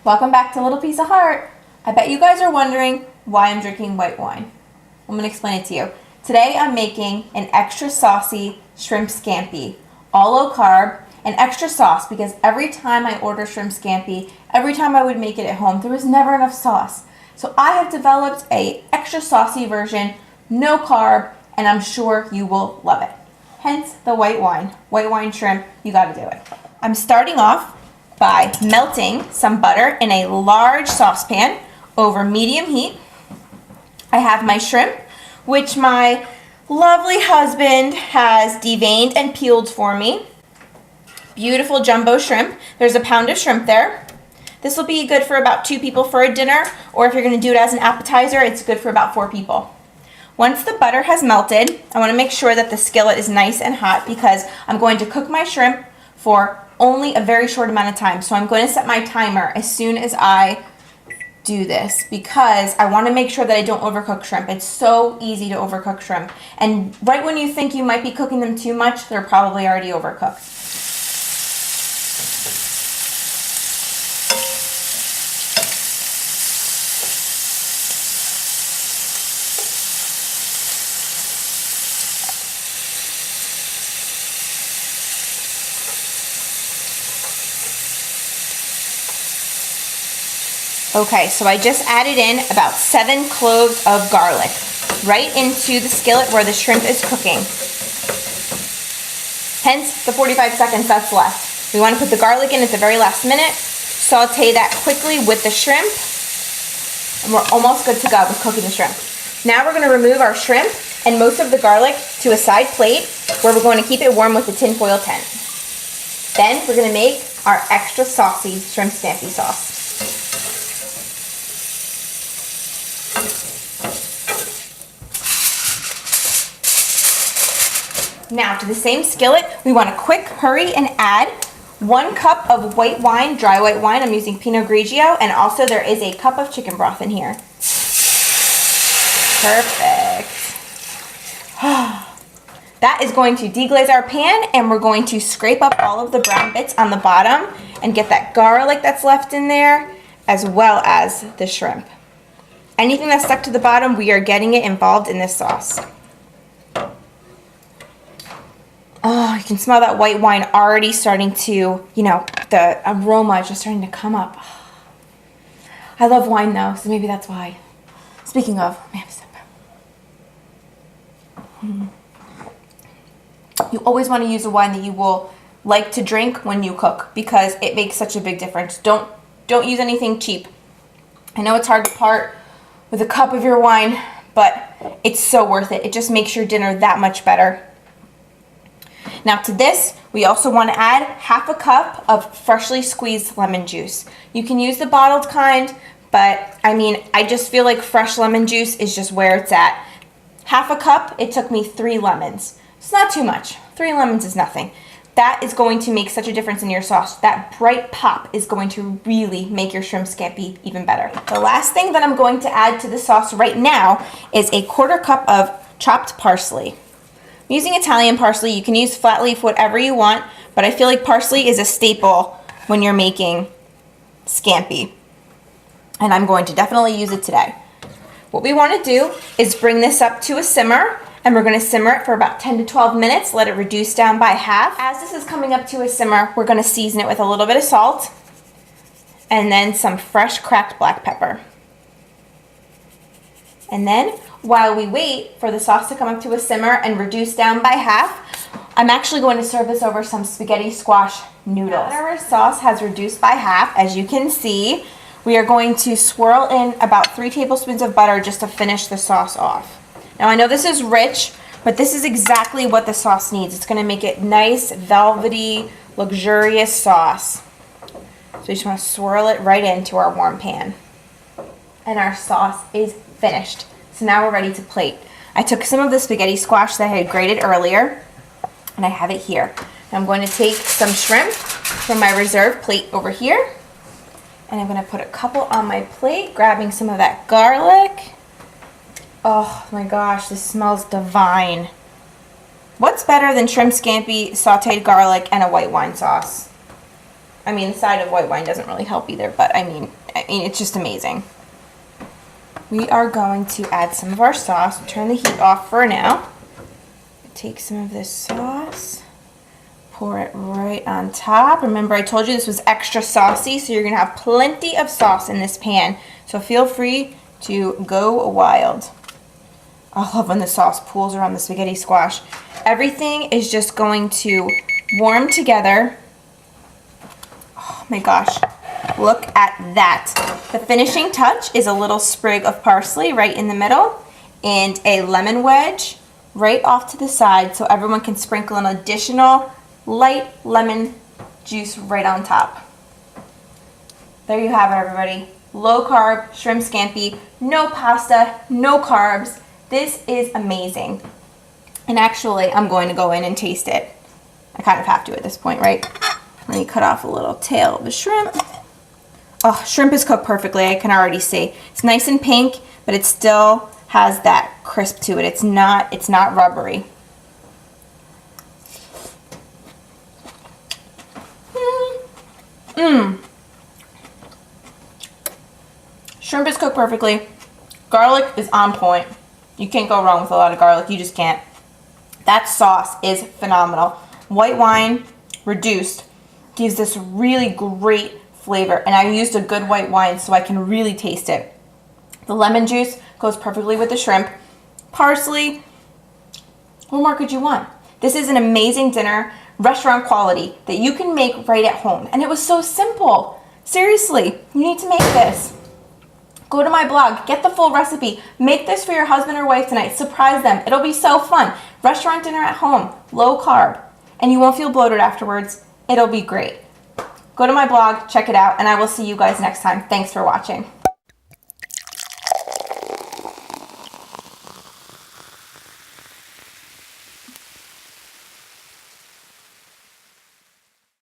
Welcome back to Little Piece of Heart. I bet you guys are wondering why I'm drinking white wine. I'm going to explain it to you. Today I'm making an extra saucy shrimp scampi, all low carb, and extra sauce because every time I order shrimp scampi, every time I would make it at home, there was never enough sauce. So I have developed a extra saucy version, no carb, and I'm sure you will love it. Hence the white wine. White wine shrimp, you got to do it. I'm starting off by melting some butter in a large saucepan over medium heat. I have my shrimp, which my lovely husband has deveined and peeled for me. Beautiful jumbo shrimp. There's a pound of shrimp there. This will be good for about 2 people for a dinner, or if you're going to do it as an appetizer, it's good for about 4 people. Once the butter has melted, I want to make sure that the skillet is nice and hot because I'm going to cook my shrimp for only a very short amount of time. So I'm going to set my timer as soon as I do this because I want to make sure that I don't overcook shrimp. It's so easy to overcook shrimp. And right when you think you might be cooking them too much, they're probably already overcooked. Okay, so I just added in about 7 cloves of garlic right into the skillet where the shrimp is cooking. Hence the 45 seconds that's left. We want to put the garlic in at the very last minute, saute that quickly with the shrimp, and we're almost good to go with cooking the shrimp. Now we're going to remove our shrimp and most of the garlic to a side plate where we're going to keep it warm with the tinfoil tent. Then we're going to make our extra saucy shrimp scampi sauce. Now to the same skillet, we want to quick hurry and add 1 cup of white wine, dry white wine. I'm using Pinot Grigio, and also there is a cup of chicken broth in here. Perfect. That is going to deglaze our pan, and we're going to scrape up all of the brown bits on the bottom and get that garlic that's left in there, as well as the shrimp. Anything that's stuck to the bottom, we are getting it involved in this sauce. Oh, you can smell that white wine already starting to, the aroma is just starting to come up. I love wine though, so maybe that's why. Speaking of, let me have a sip. You always want to use a wine that you will like to drink when you cook because it makes such a big difference. Don't use anything cheap. I know it's hard to part with a cup of your wine, but it's so worth it. It just makes your dinner that much better. Now to this, we also want to add ½ a cup of freshly squeezed lemon juice. You can use the bottled kind, but I just feel like fresh lemon juice is just where it's at. ½ a cup, it took me 3 lemons. It's not too much. 3 lemons is nothing. That is going to make such a difference in your sauce. That bright pop is going to really make your shrimp scampi even better. The last thing that I'm going to add to the sauce right now is a ½ cup of chopped parsley. I'm using Italian parsley. You can use flat leaf, whatever you want, but I feel like parsley is a staple when you're making scampi. And I'm going to definitely use it today. What we want to do is bring this up to a simmer, and we're going to simmer it for about 10 to 12 minutes, let it reduce down by half. As this is coming up to a simmer, we're going to season it with a little bit of salt and then some fresh cracked black pepper. And then while we wait for the sauce to come up to a simmer and reduce down by half, I'm actually going to serve this over some spaghetti squash noodles. Now our sauce has reduced by half, as you can see. We are going to swirl in about 3 tablespoons of butter just to finish the sauce off. Now I know this is rich, but this is exactly what the sauce needs. It's going to make it nice, velvety, luxurious sauce. So you just want to swirl it right into our warm pan. And our sauce is finished. So now we're ready to plate. I took some of the spaghetti squash that I had grated earlier, and I have it here. Now I'm going to take some shrimp from my reserve plate over here, and I'm going to put a couple on my plate, grabbing some of that garlic. Oh my gosh, this smells divine. What's better than shrimp scampi, sauteed garlic, and a white wine sauce? I mean, the side of white wine doesn't really help either, but I mean, it's just amazing. We are going to add some of our sauce. Turn the heat off for now. Take some of this sauce, pour it right on top. Remember, I told you this was extra saucy, so you're gonna have plenty of sauce in this pan. So feel free to go wild. I love when the sauce pools around the spaghetti squash. Everything is just going to warm together. Oh my gosh, look at that. The finishing touch is a little sprig of parsley right in the middle and a lemon wedge right off to the side so everyone can sprinkle an additional light lemon juice right on top. There you have it, everybody. Low carb shrimp scampi, no pasta, no carbs. This is amazing. And actually, I'm going to go in and taste it. I kind of have to at this point, right? Let me cut off a little tail of the shrimp. Oh, shrimp is cooked perfectly, I can already see. It's nice and pink, but it still has that crisp to it. It's not rubbery. Shrimp is cooked perfectly. Garlic is on point. You can't go wrong with a lot of garlic. You just can't. That sauce is phenomenal. White wine reduced gives this really great flavor, and I used a good white wine so I can really taste it. The lemon juice goes perfectly with the shrimp. Parsley, what more could you want? This is an amazing dinner, restaurant quality, that you can make right at home. And it was so simple. Seriously, you need to make this. Go to my blog, get the full recipe, make this for your husband or wife tonight, surprise them. It'll be so fun. Restaurant dinner at home, low carb, and you won't feel bloated afterwards. It'll be great. Go to my blog, check it out, and I will see you guys next time. Thanks for watching.